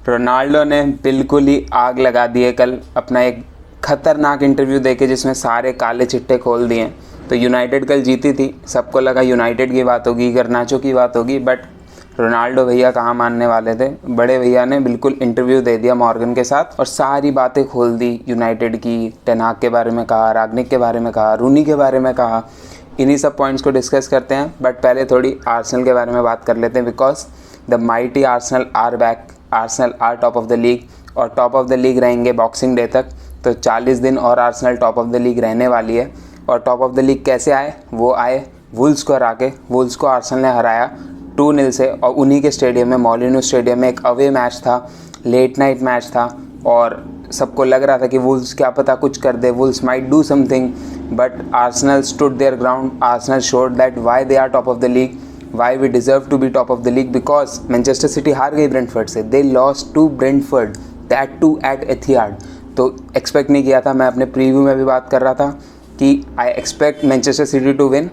Ronaldo ने बिल्कुल ही आग लगा दी है कल अपना एक खतरनाक इंटरव्यू देके, जिसमें सारे काले चिट्टे खोल दिए। तो यूनाइटेड कल जीती थी, सबको लगा यूनाइटेड की बात होगी, गर्नाचो की बात होगी, बट रोनाल्डो भैया कहाँ मानने वाले थे। बड़े भैया ने बिल्कुल इंटरव्यू दे दिया मॉर्गन के साथ और सारी बातें खोल दी यूनाइटेड की। टेन हाग के बारे में कहा, रागनिक के बारे में कहा, रूनी के बारे में कहा। इन्हीं सब पॉइंट्स को डिस्कस करते हैं, बट पहले थोड़ी आर्सेनल के बारे में बात कर लेते हैं, because the mighty Arsenal are back. Arsenal are top of the league और टॉप ऑफ द लीग रहेंगे बॉक्सिंग डे तक। तो 40 दिन और Arsenal top of the league रहने वाली है। और टॉप ऑफ द लीग कैसे आए? वो आए वुल्स को हरा के। वुल्स को आर्सेनल ने हराया 2-0 से, और उन्हीं के स्टेडियम में, मोलिनो स्टेडियम में, एक अवे मैच था, लेट नाइट मैच था, और सबको लग रहा था कि वुल्स क्या पता कुछ कर दे, Wolves might do something, but Arsenal stood their ground. Arsenal showed that why they are top of the league, why we deserve to be top of the league, because Manchester City हार गई Brentford से। They lost to Brentford, that too at Etihad. तो expect नहीं किया था। मैं अपने preview में भी बात कर रहा था कि I expect Manchester City to win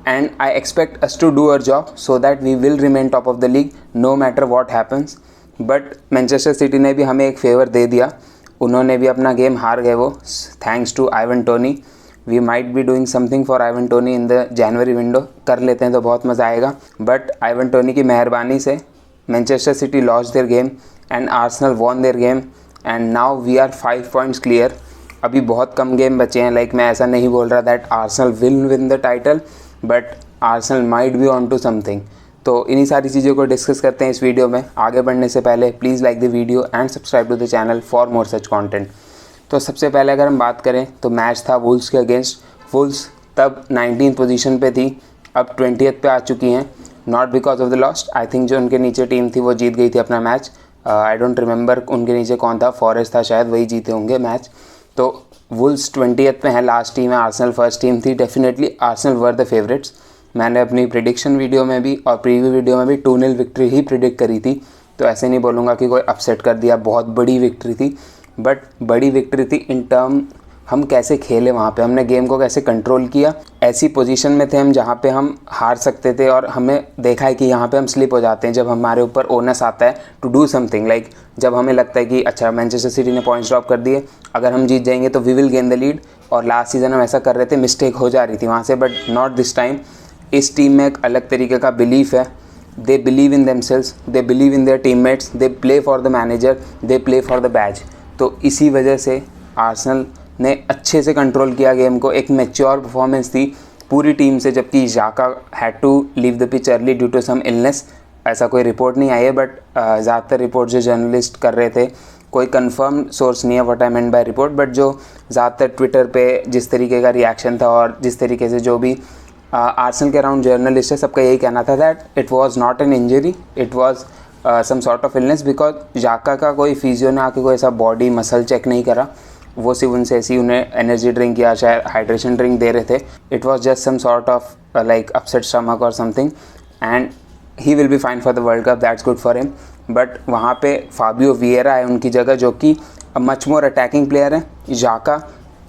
and I expect us to do our job so that we will remain top of the league no matter what happens. But Manchester City ने भी हमें एक फेवर दे दिया, उन्होंने भी अपना game हार गए वो, thanks to Ivan Toney. We might be doing something for Ivan Toney in the January window, कर लेते हैं तो बहुत मज़ा आएगा। बट आइवन टोनी की मेहरबानी से Manchester City lost their game and Arsenal won their game, and now we are 5 points clear. अभी बहुत कम गेम बचे हैं, लाइक मैं ऐसा नहीं बोल रहा that Arsenal will win the title, but Arsenal might be on to something. तो इन्हीं सारी चीज़ों को डिस्कस करते हैं इस वीडियो में। आगे बढ़ने से पहले please like the video and subscribe to the channel for more such content. तो सबसे पहले अगर हम बात करें तो मैच था वुल्स के अगेंस्ट। वुल्स तब 19th पोजीशन पे थी, अब 20th पे आ चुकी हैं, not because of the lost. I think जो उनके नीचे टीम थी वो जीत गई थी अपना मैच। आई डोंट रिमेंबर उनके नीचे कौन था, फॉरेस्ट था शायद, वही जीते होंगे मैच। तो वुल्स 20th पे है, लास्ट टीम है, आर्सेनल फर्स्ट टीम थी। Definitely Arsenal were the favourites. मैंने अपनी प्रिडिक्शन वीडियो में भी और प्रीव्यू वीडियो में भी 2-0 विक्ट्री ही प्रिडिक्ट करी थी। तो ऐसे नहीं बोलूँगा कि कोई अपसेट कर दिया, बहुत बड़ी विक्ट्री थी, बट बड़ी विक्ट्री थी इन टर्म हम कैसे खेले, वहाँ पे हमने गेम को कैसे कंट्रोल किया। ऐसी पोजीशन में थे हम जहाँ पे हम हार सकते थे, और हमें देखा है कि यहाँ पे हम स्लिप हो जाते हैं जब हमारे ऊपर ओनस आता है टू डू समथिंग। लाइक जब हमें लगता है कि अच्छा मैनचेस्टर सिटी ने पॉइंट्स ड्रॉप कर दिए, अगर हम जीत जाएंगे तो we will gain the lead, और लास्ट सीजन हम ऐसा कर रहे थे, मिस्टेक हो जा रही थी वहाँ से, बट नॉट दिस टाइम। इस टीम में एक अलग तरीके का बिलीफ है। They believe in themselves, they believe in their teammates, they play for the manager, they play for the batch. तो इसी वजह से आर्सेनल ने अच्छे से कंट्रोल किया गेम को। एक मैच्योर परफॉर्मेंस थी पूरी टीम से, जबकि Xhaka had to leave the pitch early due to some illness. ऐसा कोई रिपोर्ट नहीं आई है, बट ज़्यादातर रिपोर्ट जो जर्नलिस्ट कर रहे थे, कोई कंफर्म सोर्स नहीं है what I mean by report, but जो ज़्यादातर ट्विटर पे जिस तरीके का रिएक्शन था और जिस तरीके से जो भी आर्सेनल के अराउंड जर्नलिस्ट है, सबका यही कहना था that it was not an injury, it was some sort of illness, because Xhaka का कोई फिजियो ने आके कोई ऐसा बॉडी मसल चेक नहीं करा। वो सिर्फ उनसे ऐसी उन्हें एनर्जी ड्रिंक या शायद हाइड्रेशन ड्रिंक दे रहे थे। It was just some sort of like upset stomach और something, and he will be fine for the world cup, that's good for him. But वहाँ पे फाबियो विएरा है उनकी जगह, जो कि मच मोर अटैकिंग प्लेयर है। जाका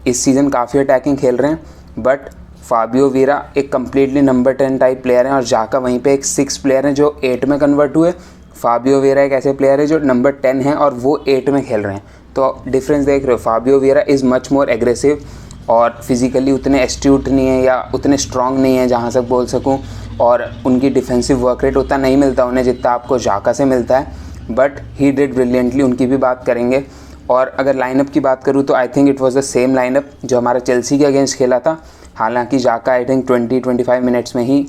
इस सीज़न काफ़ी अटैकिंग खेल रहे हैं, बट फाबियो विएरा एक कम्प्लीटली नंबर 10 टाइप प्लेयर है, और जाका वहीं पे एक 6 प्लेयर हैं जो 8 में कन्वर्ट हुए। फाबियो विएरा एक ऐसे प्लेयर है जो नंबर 10 है और वो 8 में खेल रहे हैं। तो डिफरेंस देख रहे हो, Fabio Vieira is much more aggressive और फिजिकली उतने एस्ट्यूट नहीं है या उतने स्ट्रॉन्ग नहीं है जहाँ तक बोल सकूँ, और उनकी डिफेंसिव वर्क रेट उतना नहीं मिलता उन्हें जितना आपको जाका से मिलता है, बट ही डिड ब्रिलियंटली। उनकी भी बात करेंगे। और अगर लाइनअप की बात करूँ तो आई think it was the same lineup जो हमारा चेल्सी के अगेंस्ट खेला था। हालांकि जाका आई थिंक 20-25 मिनट्स में ही,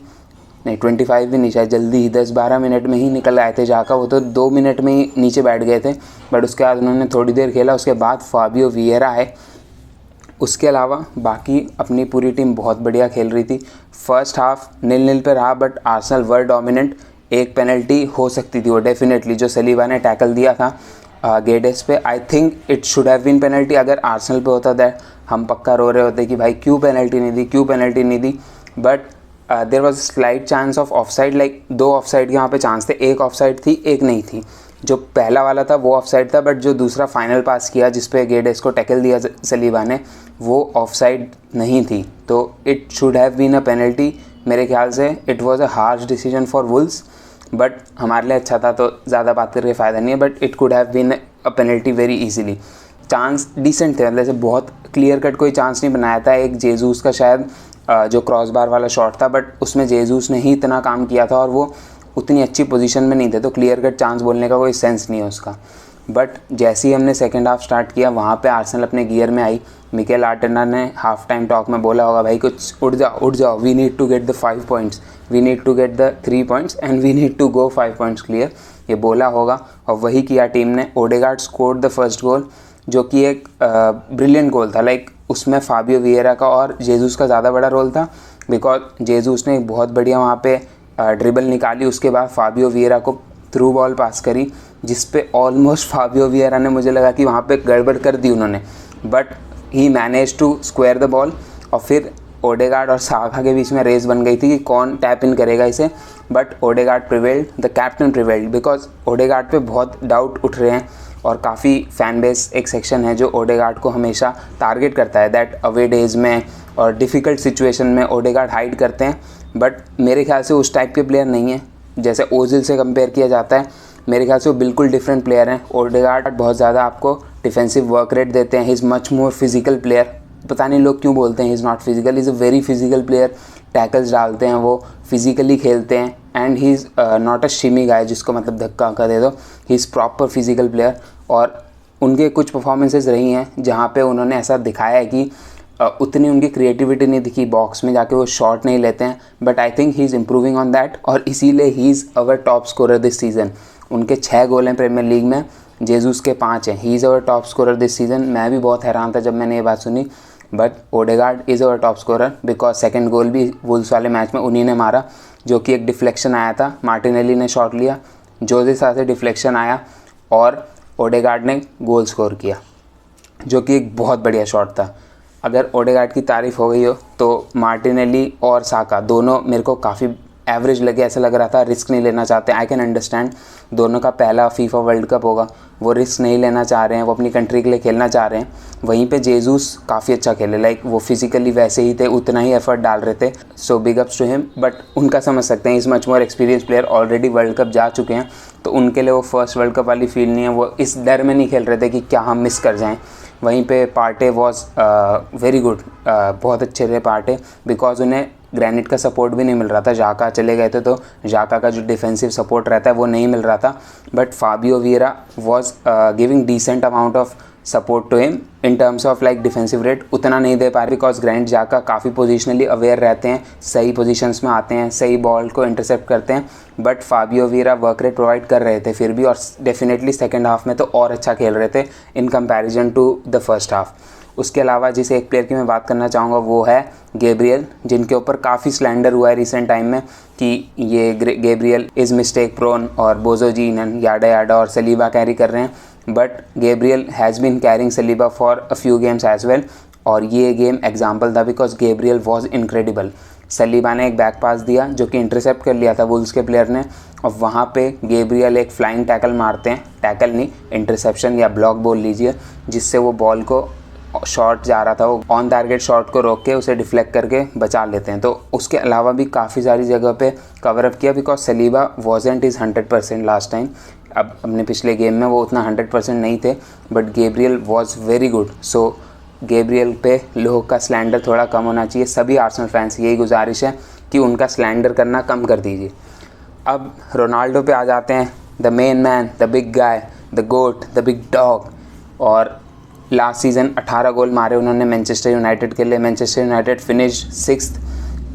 नहीं 25 भी नहीं, शायद जल्दी ही 10-12 मिनट में ही निकल आए थे जाका। वो तो 2 मिनट में ही नीचे बैठ गए थे, बट उसके बाद उन्होंने थोड़ी देर खेला, उसके बाद फाबियो विएरा आए। उसके अलावा बाकी अपनी पूरी टीम बहुत बढ़िया खेल रही थी। फर्स्ट हाफ 0-0 पे रहा, बट आर्सेनल वर डोमिनेंट। एक पेनल्टी हो सकती थी वो डेफिनेटली, जो सलीबा ने टैकल दिया था गेडेस पे। I think it should have been penalty. अगर आर्सेनल पे होता दैट हम पक्का रो रहे होते कि भाई क्यों पेनल्टी नहीं दी, क्यों पेनल्टी नहीं दी, but there was slight chance of offside. Like 2 offside के यहाँ पे चांस थे, एक ऑफसाइड थी एक नहीं थी। जो पहला वाला था वो ऑफसाइड था, बट जो दूसरा फाइनल पास किया जिसपे गेडेस को टैकल दिया सलीबा ने, वो ऑफसाइड नहीं थी। तो it should have been a penalty मेरे ख्याल से। It was a harsh decision for Wolves, but हमारे लिए अच्छा था तो ज़्यादा बात करके फ़ायदा नहीं है, but it could have been a penalty very easily. Chance decent थे, मतलब बहुत क्लियर कट कोई चांस नहीं बनाया था। एक जेजूस का शायद जो क्रॉस बार वाला शॉट था, बट उसमें जेजूस ने ही इतना काम किया था और वो उतनी अच्छी पोजीशन में नहीं थे, तो क्लियर कट चांस बोलने का कोई सेंस नहीं है उसका। बट जैसे ही हमने सेकेंड हाफ स्टार्ट किया, वहाँ पे आर्सेनल अपने गियर में आई। मिकेल आर्टेटा ने हाफ टाइम टॉक में बोला होगा, भाई कुछ उठ जाओ, we need to get the 5 points, we need to get the 3 points and we need to go 5 points clear, ये बोला होगा और वही किया टीम ने। Odegaard scored the first goal, जो कि एक ब्रिलियंट गोल था। लाइक उसमें फाबियो विएरा का और जेजूस का ज़्यादा बड़ा रोल था, बिकॉज जेजूस ने एक बहुत बढ़िया वहाँ पे ड्रिबल निकाली, उसके बाद फाबियो विएरा को थ्रू बॉल पास करी, जिस पे ऑलमोस्ट फाबियो विएरा ने, मुझे लगा कि वहाँ पे गड़बड़ कर दी उन्होंने, but he manage to square the ball. और फिर ओडेगार्ड और साका के बीच में रेस बन गई थी कि कौन टैप इन करेगा इसे, but Odegaard prevailed, the captain prevailed, because Odegaard पे बहुत डाउट उठ रहे हैं और काफ़ी फैन बेस एक सेक्शन है जो ओडेगार्ड को हमेशा टारगेट करता है, दैट अवे डेज में और डिफ़िकल्ट सिचुएशन में ओडेगार्ड हाइड करते हैं। बट मेरे ख्याल से उस टाइप के प्लेयर नहीं है जैसे ओजिल से कंपेयर किया जाता है, मेरे ख्याल से वो बिल्कुल डिफरेंट प्लेयर हैं। ओडेगार्ड बहुत ज़्यादा आपको डिफेंसिव वर्क रेट देते हैं, he is much more physical player. पता नहीं लोग क्यों बोलते हैं he is not physical, is a very physical player. Tackles डालते हैं, वो फिजिकली खेलते हैं, and he is not a shimmy guy जिसको मतलब धक्का का दे दो, he is proper physical player. और उनके कुछ परफॉर्मेंसेज रही हैं जहाँ पे उन्होंने ऐसा दिखाया है कि उतनी उनकी क्रिएटिविटी नहीं दिखी, बॉक्स में जाके वो शॉट नहीं लेते हैं, but I think he is improving on that, और इसीलिए he is our top scorer this season. उनके 6 गोल हैं प्रीमियर लीग में, जेजूस के 5 हैं। He is our top scorer this season. मैं भी बहुत हैरान था जब मैंने ये बात सुनी, but Odegaard is our top scorer because second goal भी वुल्स वाले मैच में उन्हीं ने मारा, जो कि एक डिफ्लेक्शन आया था, मार्टिनेली ने शॉट लिया, जोजे सा से डिफ्लेक्शन आया और ओडेगार्ड ने गोल स्कोर किया, जो कि एक बहुत बढ़िया शॉट था। अगर ओडेगार्ड की तारीफ़ हो गई हो तो मार्टिनेली और साका दोनों मेरे को काफ़ी एवरेज लगे, ऐसा लग रहा था रिस्क नहीं लेना चाहते। आई कैन अंडरस्टैंड, दोनों का पहला फीफा वर्ल्ड कप होगा, वो रिस्क नहीं लेना चाह रहे हैं, वो अपनी कंट्री के लिए खेलना चाह रहे हैं। वहीं पे जेजूस काफ़ी अच्छा खेले, लाइक वो फिजिकली वैसे ही थे, उतना ही एफर्ट डाल रहे थे, so big ups to him. But उनका समझ सकते हैं, is much more experience player, already world cup जा चुके हैं, तो उनके लिए वो फर्स्ट वर्ल्ड कप वाली फील नहीं है, वो इस डर में नहीं खेल रहे थे कि क्या हम मिस कर जाएँ। वहीं पे पार्टे वॉज वेरी गुड, बहुत अच्छे रहे पार्टे, बिकॉज उन्हें ग्रैनिट का सपोर्ट भी नहीं मिल रहा था। जाका चले गए थे तो जाका का जो डिफेंसिव सपोर्ट रहता है वो नहीं मिल रहा था, but Fabio Vieira was giving decent amount of support to him in terms of like defensive rate उतना नहीं दे पा रहे, बिकॉज ग्रैंड जाका काफ़ी पोजिशनली अवेयर रहते हैं, सही पोजीशंस में आते हैं, सही बॉल को इंटरसेप्ट करते हैं, but Fabio Vieira work rate provide कर रहे थे फिर भी, और डेफिनेटली सेकेंड हाफ में तो और अच्छा खेल रहे थे in comparison to the first half. उसके अलावा जिस एक प्लेयर की मैं बात करना चाहूँगा वो है गैब्रियल, जिनके ऊपर काफ़ी स्लैंडर हुआ है रिसेंट टाइम में कि ये गैब्रियल इज़ मिस्टेक प्रोन और बोजोजीन याडा याडा और सलीबा कैरी कर रहे हैं, but Gabriel has been carrying Saliba for a few games as well, और ये गेम एग्जाम्पल था because Gabriel was incredible. Saliba ने एक बैक पास दिया जो कि इंटरसेप्ट कर लिया था वुल्स के प्लेयर ने, और वहाँ पे गैब्रियल एक फ्लाइंग टैकल मारते हैं, टैकल नहीं इंटरसेप्शन या ब्लॉक बोल लीजिए, जिससे वो बॉल को शॉट जा रहा था वो ऑन टारगेट शॉट को रोक के उसे डिफ्लेक्ट करके बचा लेते हैं। तो उसके अलावा भी काफ़ी सारी जगह पे कवर अप किया, because Saliba wasn't is 100% last time, अब अपने पिछले गेम में वो उतना 100% नहीं थे, but Gabriel was very good. So Gabriel पे लोगों का स्लैंडर थोड़ा कम होना चाहिए, सभी आर्सेनल फैंस की यही गुजारिश है कि उनका स्लैंडर करना कम कर दीजिए। अब रोनाल्डो पे आ जाते हैं, the main man, the big guy, the goat, the big dog. और लास्ट सीज़न 18 गोल मारे उन्होंने मैनचेस्टर यूनाइटेड के लिए। Manchester United finish 6th।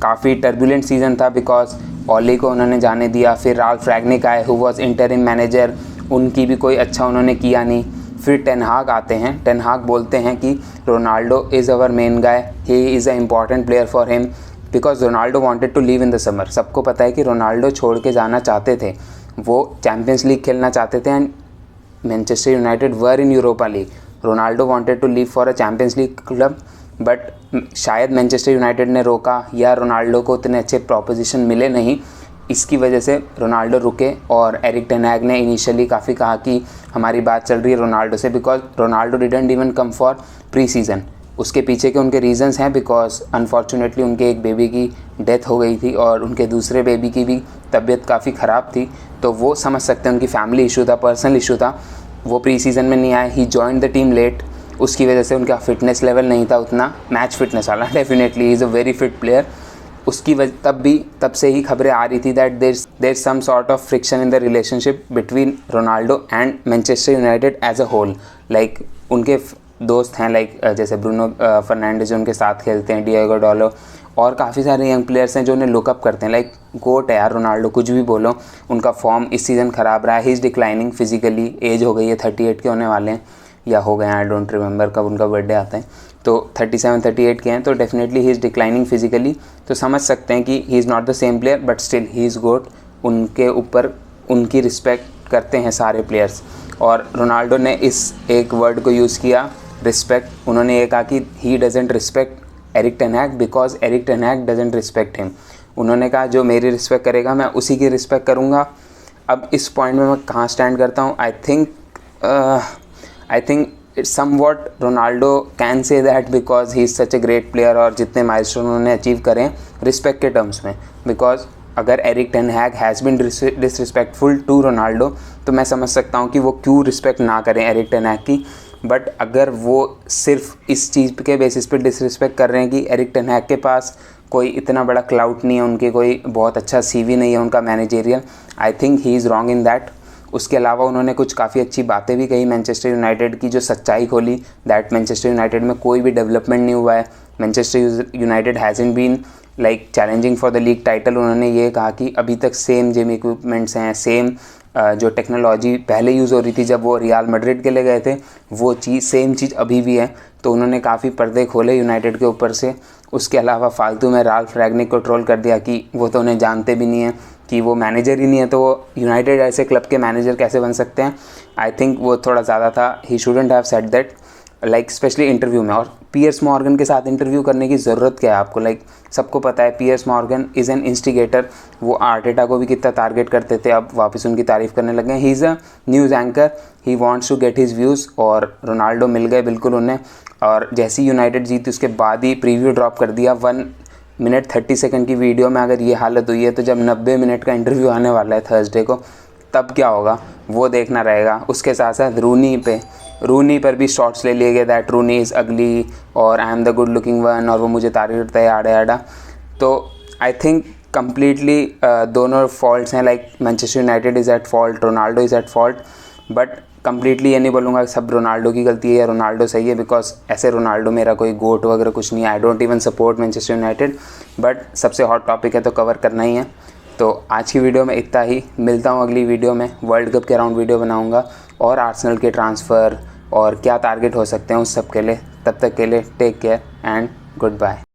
काफ़ी टर्बुलेंट सीज़न था बिकॉज ओली को उन्होंने जाने दिया, फिर राल्फ रैग्निक आए हु वाज इंटरिम मैनेजर, उनकी भी कोई अच्छा उन्होंने किया नहीं। फिर टेन हाग आते हैं, टेन हाग बोलते हैं कि Ronaldo is our main guy, he is a important player for him because Ronaldo wanted to leave in the summer. सबको पता है कि रोनाल्डो छोड़ के जाना चाहते थे, वो चैम्पियंस लीग खेलना चाहते थे and Manchester United were in Europa League. Ronaldo wanted to leave for a Champions League club, but शायद मैनचेस्टर यूनाइटेड ने रोका या रोनाल्डो को उतने अच्छे प्रॉपोजिशन मिले नहीं, इसकी वजह से रोनाल्डो रुके। और एरिक टेन हैग ने इनिशियली काफ़ी कहा कि हमारी बात चल रही है रोनाल्डो से, because Ronaldo didn't even come for pre season. उसके पीछे के उनके रीजंस हैं, बिकॉज अनफॉर्चुनेटली उनके एक बेबी की डेथ हो गई थी और उनके दूसरे बेबी की भी तबीयत काफ़ी ख़राब थी, तो वो समझ सकते हैं, उनकी फैमिली इशू था, पर्सनल इशू था। वो प्री सीज़न में नहीं आए, he joined the team late, उसकी वजह से उनका फिटनेस लेवल नहीं था उतना मैच फिटनेस वाला। Definitely he is a very fit player. उसकी वजह तब से ही खबरें आ रही थी that there some sort of friction in the relationship between Ronaldo and Manchester United as a whole. Like उनके दोस्त हैं, लाइक जैसे ब्रूनो फर्नांडिस जो उनके साथ खेलते हैं, डिएगो डालो, और काफ़ी सारे यंग प्लेयर्स हैं जो उन्हें लुकअप करते हैं। लाइक गोट है यार रोनाल्डो, कुछ भी बोलो। उनका फॉर्म इस सीज़न ख़राब रहा है, he is declining physically, age हो गई है, 38 के होने वाले हैं या हो गए हैं, आई डोंट रिमेंबर कब उनका बर्थडे आता है, तो 37-38 के हैं, तो definitely he is declining physically. तो समझ सकते हैं कि he is not the same player but still he is GOAT. उनके ऊपर उनकी रिस्पेक्ट करते हैं सारे प्लेयर्स। और रोनाल्डो ने इस एक वर्ड को यूज़ किया, रिस्पेक्ट। उन्होंने ये कहा कि he doesn't respect Erik ten Hag because Erik ten Hag doesn't respect him. उन्होंने कहा जो मेरी रिस्पेक्ट करेगा मैं उसी की रिस्पेक्ट करूँगा। अब इस पॉइंट में मैं कहाँ स्टैंड करता हूँ, I think somewhat Ronaldo can say that because he is such a great player और जितने माइलस्टोन उन्होंने अचीव करें रिस्पेक्ट के टर्म्स में। बिकॉज अगर Erik ten Hag has been disrespectful to Ronaldo तो मैं समझ सकता हूँ कि वो क्यों रिस्पेक्ट ना करें एरिक टेन हैग की। बट अगर वो सिर्फ इस चीज़ के बेसिस पे डिसरिस्पेक्ट कर रहे हैं कि एरिक टेन हैग के पास कोई इतना बड़ा क्लाउट नहीं है, उनके कोई बहुत अच्छा सीवी नहीं है उनका managerial, I think he is wrong in that. उसके अलावा उन्होंने कुछ काफ़ी अच्छी बातें भी कही मैनचेस्टर यूनाइटेड की, जो सच्चाई खोली दैट मैनचेस्टर यूनाइटेड में कोई भी डेवलपमेंट नहीं हुआ है। Manchester United hasn't been like challenging for the league title. उन्होंने ये कहा कि अभी तक सेम जिम इक्विपमेंट्स हैं, सेम जो टेक्नोलॉजी पहले यूज़ हो रही थी जब वो रियल मैड्रिड के लिए गए थे, वो चीज़ सेम चीज़ अभी भी है। तो उन्होंने काफ़ी पर्दे खोले यूनाइटेड के ऊपर से। उसके अलावा फालतू में राल्फ रैगनिक को ट्रोल कर दिया कि वो तो उन्हें जानते भी नहीं है, कि वो मैनेजर ही नहीं है, तो वो यूनाइटेड ऐसे क्लब के मैनेजर कैसे बन सकते हैं। आई थिंक वो थोड़ा ज़्यादा था, he shouldn't have said that, like specially interview में। और पियर्स मॉर्गन के साथ इंटरव्यू करने की ज़रूरत क्या है आपको? लाइक सबको पता है Piers Morgan is an instigator. वो आर्टेटा को भी कितना टारगेट करते थे, अब वापस उनकी तारीफ़ करने लगे हैं। He is a news anchor, he wants to get his views, और रोनाल्डो मिल गए बिल्कुल उन्हें। और जैसी यूनाइटेड जीती उसके बाद ही प्रीव्यू ड्रॉप कर दिया। 1 मिनट 30 सेकंड की वीडियो में अगर ये हालत हुई है, तो जब 90 मिनट का इंटरव्यू आने वाला है थर्सडे को, तब क्या होगा वो देखना रहेगा। उसके साथ साथ रूनी पर भी शॉट्स ले लिए गए दैट रूनी इज़ अगली और I am the good looking one, और वो मुझे तारीफ करता है आड़ा आड़ा। तो आई थिंक कम्प्लीटली दोनों फॉल्ट्स हैं, like Manchester United is at fault, Ronaldo is at fault. But completely ये नहीं बोलूँगा कि सब रोनाल्डो की गलती है या रोनाल्डो सही है, बिकॉज ऐसे रोनाल्डो मेरा कोई गोट वगैरह कुछ नहीं है। I don't even support Manchester United, but सबसे हॉट टॉपिक है तो कवर करना ही है। तो आज की वीडियो में इतना ही, मिलता हूँ अगली वीडियो में। वर्ल्ड कप के अराउंड वीडियो बनाऊँगा और आर्सेनल के ट्रांसफ़र और क्या टारगेट हो सकते हैं उस सब के लिए। तब तक के लिए take care and good bye.